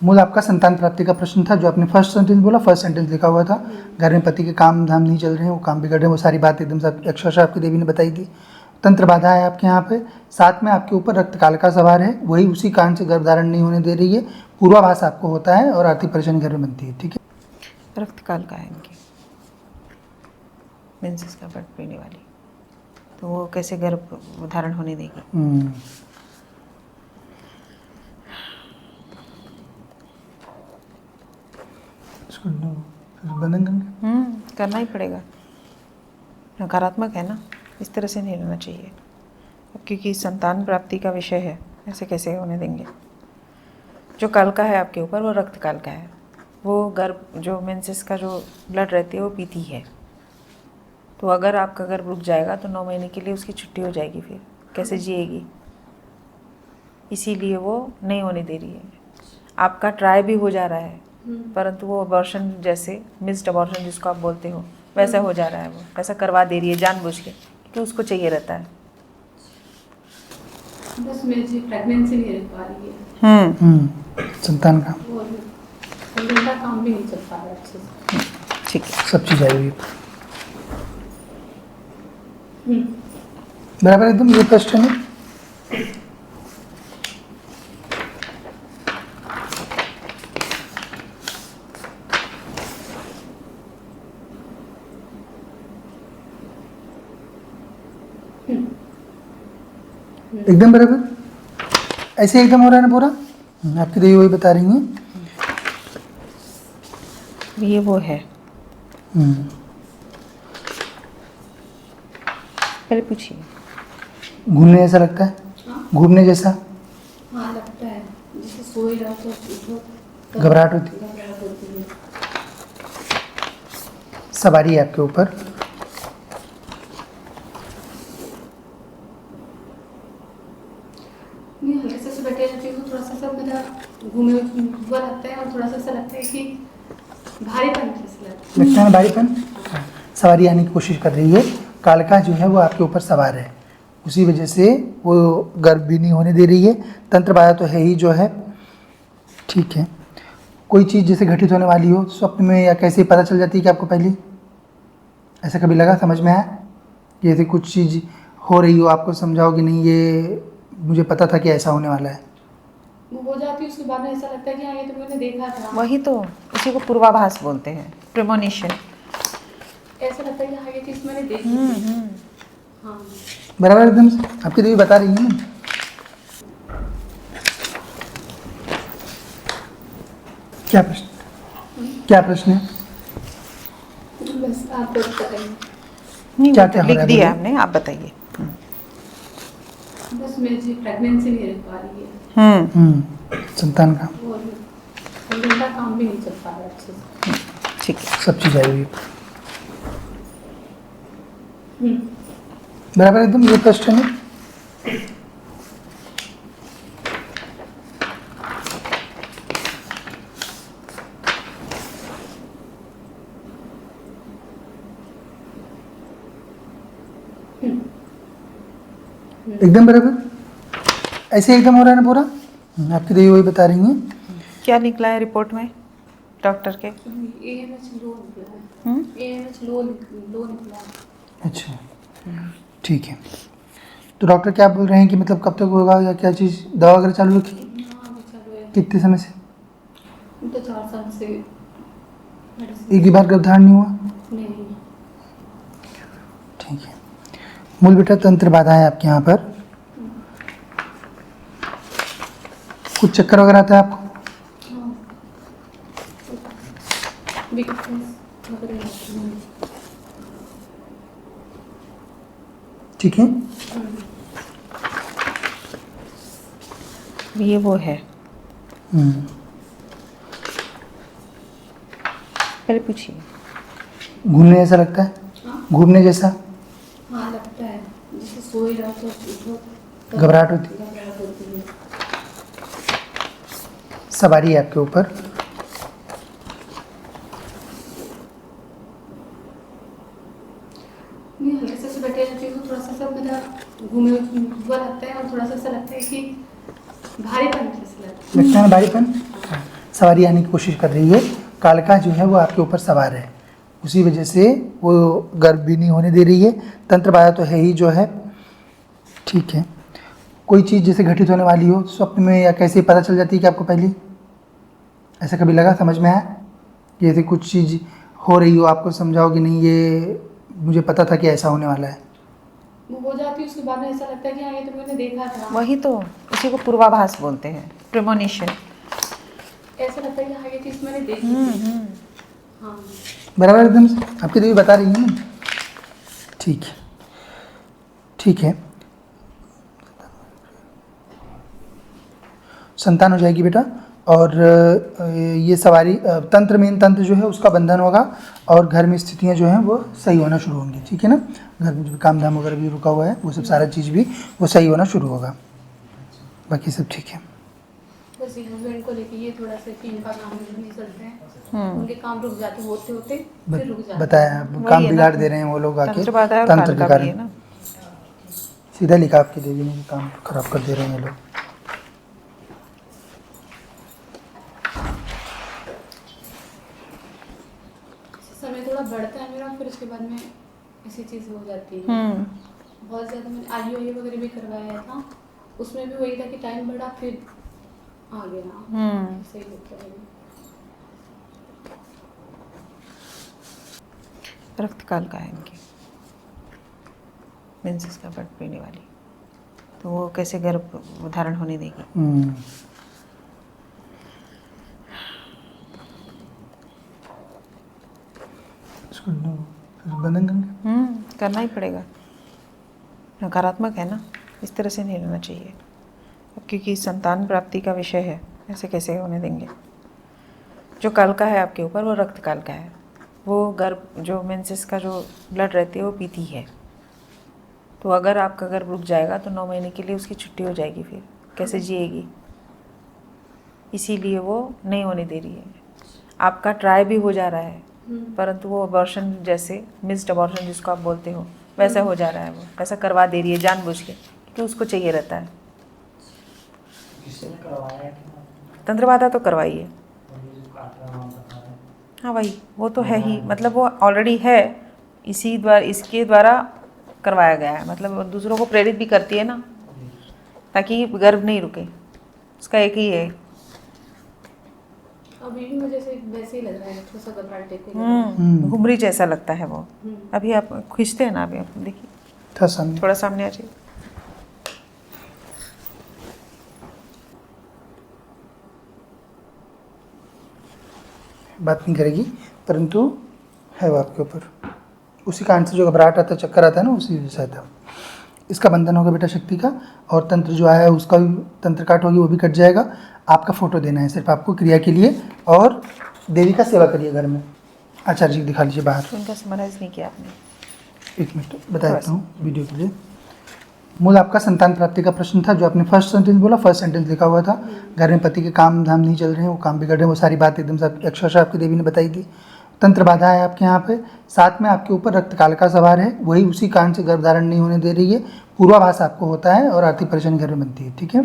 मूल आपका संतान प्राप्ति का प्रश्न था, जो आपने फर्स्ट सेंटेंस बोला, फर्स्ट सेंटेंस लिखा हुआ था। घर में पति के काम धाम नहीं चल रहे हैं, वो काम बिगड़ रहे हैं, वो सारी बात एकदम से अक्षरशः आपकी देवी ने बताई थी। तंत्र बाधा है आपके यहाँ पे, साथ में आपके ऊपर रक्त कालिका सवार है, वही उसी कारण से गर्भ धारण नहीं होने दे रही है, पूर्वाभास आपको होता है और आर्थिक परेशानी घर में बनती है। ठीक है, रक्त कालिका है इनकी, मेंसेस का ब्लड पीने वाली, तो वो कैसे गर्भ धारण होने देगी? बंधन करना ही पड़ेगा, नकारात्मक है ना, इस तरह से नहीं रहना चाहिए, क्योंकि संतान प्राप्ति का विषय है, ऐसे कैसे होने देंगे? जो कालिका है आपके ऊपर वो रक्त कालिका है, वो गर्भ जो मेंसेस का जो ब्लड रहती है वो पीती है, तो अगर आपका गर्भ रुक जाएगा तो 9 महीने के लिए उसकी छुट्टी हो जाएगी, फिर कैसे जिएगी? इसीलिए वो नहीं होने दे रही है। आपका ट्राई भी हो जा रहा है, परंतु वो अबॉर्शन जैसे मिस्ड अबॉर्शन जिसको आप बोलते हो वैसा हो जा रहा है, वो ऐसा करवा दे रही है जानबूझ के, क्योंकि उसको चाहिए रहता है। बस मेरी प्रेगनेंसी नहीं रह पा रही है, संतान का और मेरा काम भी नहीं चल पा रहा अच्छे से। ठीक है, सब चीज़ आई हुई बराबर एकदम, ये प्रश्न है। एकदम बराबर, ऐसे एकदम हो रहा है ना पूरा। आपकी देवी वही बता रही हैं, ये वो है। पहले पूछिए। घूमने जैसा लगता है? घूमने जैसा? हाँ लगता है, जैसे सोए रहो तो उठो घबराहट होती है। सवारी है आपके ऊपर, नहीं हल्के से बैठे रहती हूँ, थोड़ा सा सब मेरा घूमे हुआ लगता है, और थोड़ा सा ऐसा लगता है कि भारीपन जैसा लगता लगता है भारीपन। सवारी आने की कोशिश कर रही है, कालिका जो है वो आपके ऊपर सवार है, उसी वजह से वो गर्भ भी नहीं होने दे रही है। तंत्र बाधा तो है ही जो है। ठीक है, कोई चीज़ जैसे घटित होने वाली हो स्वप्न में या कैसे पता चल जाती है कि आपको पहले? ऐसा कभी लगा, समझ में आया कि ऐसे कुछ चीज़ हो रही हो, आपको समझाओ कि नहीं ये मुझे पता था कि ऐसा होने वाला है? वो हो जाती है, उसके बाद में ऐसा लगता है कि हाँ ये तो मैंने देखा था। वही तो, उसी को पूर्वाभास बोलते हैं, प्रेमोनिशन। ऐसा लगता है कि हाँ ये चीज़ मैंने देखी थी। हाँ बराबर एकदम से, आपकी देवी बता रही है ना। क्या प्रश्न, क्या प्रश्न है? बस आप बताइए। नहीं, क्या क्या हो लिख रहा है दिया बोलिए? हमने, आप बताइए। बस मेरी प्रेगनेंसी नहीं रह पा रही है, संतान का और मेरा काम भी नहीं चल पा रहा अच्छे से। ठीक है, सब चीज़ आई हुई बराबर एकदम, ये प्रश्न है। एकदम बराबर, ऐसे एकदम हो रहा है ना पूरा। आपकी देवी वही बता रही हैं। क्या निकला है रिपोर्ट में डॉक्टर के? AMH लो निकला है, AMH लो निकला है। अच्छा, ठीक है। तो डॉक्टर क्या बोल रहे हैं कि मतलब कब तक होगा या क्या चीज़, दवा वगैरह चालू रखी? हाँ वो चालू है, कितने समय से? तो 4 साल से एक ही बार गर्भधारण नहीं हुआ? नहीं। ठीक है। मूल बेटा तंत्र बाधा है आपके यहाँ पर, कुछ चक्कर वगैरह आता है आपको? हाँ वीकनेस वगैरह रहती है। ठीक है, ये वो है। पहले पूछिए। घूमने जैसा लगता है? घूमने जैसा? हाँ लगता है, जैसे सोए रहो तो उठो घबराहट होती है? सवारी है आपके ऊपर, नहीं हल्के से बैठे रहती हूँ, थोड़ा सा सब मेरा घूमे हुआ लगता है, और थोड़ा सा ऐसा लगता है कि भारीपन जैसा लगता है। लगता है ना भारीपन। सवारी आने की कोशिश कर रही है, कालिका जो है वो आपके ऊपर सवार है, उसी वजह से वो गर्भ भी नहीं होने दे रही है। तंत्र बाधा तो है ही जो है, ठीक है। कोई चीज़ जैसे घटित होने वाली हो स्वप्न में या कैसे पता चल जाती है कि आपको पहले ऐसा कभी लगा, समझ में आया? जैसे कुछ चीज़ हो रही हो, आपको समझाओ कि नहीं ये मुझे पता था कि ऐसा होने वाला है। वो हो जाती है, उसके बाद में ऐसा लगता है कि हाँ ये तो मैंने देखा था। वही तो, उसी को पूर्वाभास बोलते हैं, प्रेमोनिशन। ऐसा लगता है कि हाँ ये चीज़ मैंने देखी थी। हाँ बराबर एकदम से आपकी देवी बता रही है ना, ठीक है, ठीक है। संतान हो जाएगी बेटा, और ये सवारी तंत्र मेन तंत्र जो है उसका बंधन होगा, और घर में स्थितियां जो हैं वो सही होना शुरू होंगी, ठीक है ना। घर में जो काम धाम वगैरह भी रुका हुआ है वो सब सारा चीज़ भी वो सही होना शुरू होगा, बाकी सब ठीक है। बस ये हस्बैंड को लेके ये थोड़ा सा कि इनका काम नहीं चलता है, उनके काम रुक जाते होते होते फिर रुक जाते हैं। बताया काम बिगाड़ दे रहे हैं वो लोग आके तंत्र बाधा है और तंत्र के कालिका भी है कारण। ना। सीधा लिखा आपकी देवी ने, काम खराब कर दे रहे हैं ये लोग। समय थोड़ा बढ़ता है मेरा, फिर उसके बाद में ऐसी चीज़ हो जाती है। बहुत ज़्यादा मैंने IUI वगैरह भी करवाया था, उसमें भी वही था कि टाइम बढ़ा फिर आ गया। सही होता है। रक्त काल का है इनकी, मेंसेस का ब्लड पीने वाली, तो वो कैसे गर्भ धारण होने देगी। इसको बंधन करना करना ही पड़ेगा, नकारात्मक है ना, इस तरह से नहीं रहना चाहिए। अब क्योंकि संतान प्राप्ति का विषय है, ऐसे कैसे होने देंगे। जो काल का है आपके ऊपर वो रक्त काल का है, वो गर्भ जो मेंसेस का जो ब्लड रहती है वो पीती है। तो अगर आपका गर्भ रुक जाएगा तो 9 महीने के लिए उसकी छुट्टी हो जाएगी, फिर कैसे जिएगी। इसीलिए वो नहीं होने दे रही है। आपका ट्राई भी हो जा रहा है, परंतु वो अबॉर्शन जैसे मिस्ड अबॉर्शन जिसको आप बोलते हो वैसा हो जा रहा है, वो वैसा करवा दे रही है जानबूझ के, क्योंकि उसको चाहिए रहता है। तंत्र बाधा तो करवाई है, हाँ वही, वो तो है ही, मतलब वो ऑलरेडी है, इसी द्वारा इसके द्वारा करवाया गया है। मतलब वो दूसरों को प्रेरित भी करती है ना, ताकि गर्भ नहीं रुके, उसका एक ही है। अभी भी मुझे से वैसे ही लग रहा है, थोड़ा सा घबराहट देते घुमरी जैसा लगता है वो। अभी आप खींचते हैं ना, अभी आप देखिए थोड़ा सामने आ जाइए। बात नहीं करेगी, परंतु है वो आपके ऊपर, उसी कारण से जो घबराहट आता है, चक्कर आता है ना, उसी वजह से आता है। इसका बंधन होगा बेटा शक्ति का, और तंत्र जो आया है उसका भी तंत्र काट होगी, वो भी कट जाएगा। आपका फोटो देना है सिर्फ आपको क्रिया के लिए, और देवी का सेवा करिए घर में। आचार्य जी दिखा लीजिए बाहर। उनका समराइज नहीं किया आपने। एक मिनट बता देता हूँ वीडियो के लिए। मूल आपका संतान प्राप्ति का प्रश्न था, जो आपने फर्स्ट सेंटेंस बोला, फर्स्ट सेंटेंस लिखा हुआ था, घर में पति के काम धाम नहीं चल रहे हैं, वो काम बिगड़ रहे हैं, वो सारी बात एकदम से अक्षरशः आपकी देवी ने बताई थी। तंत्र बाधा है आपके यहाँ पे, साथ में आपके ऊपर रक्त कालिका सवार है, वही उसी कारण से गर्भ धारण नहीं होने दे रही है। पूर्वाभास आपको होता है और आर्थिक परेशानी घर में बनती है, ठीक है।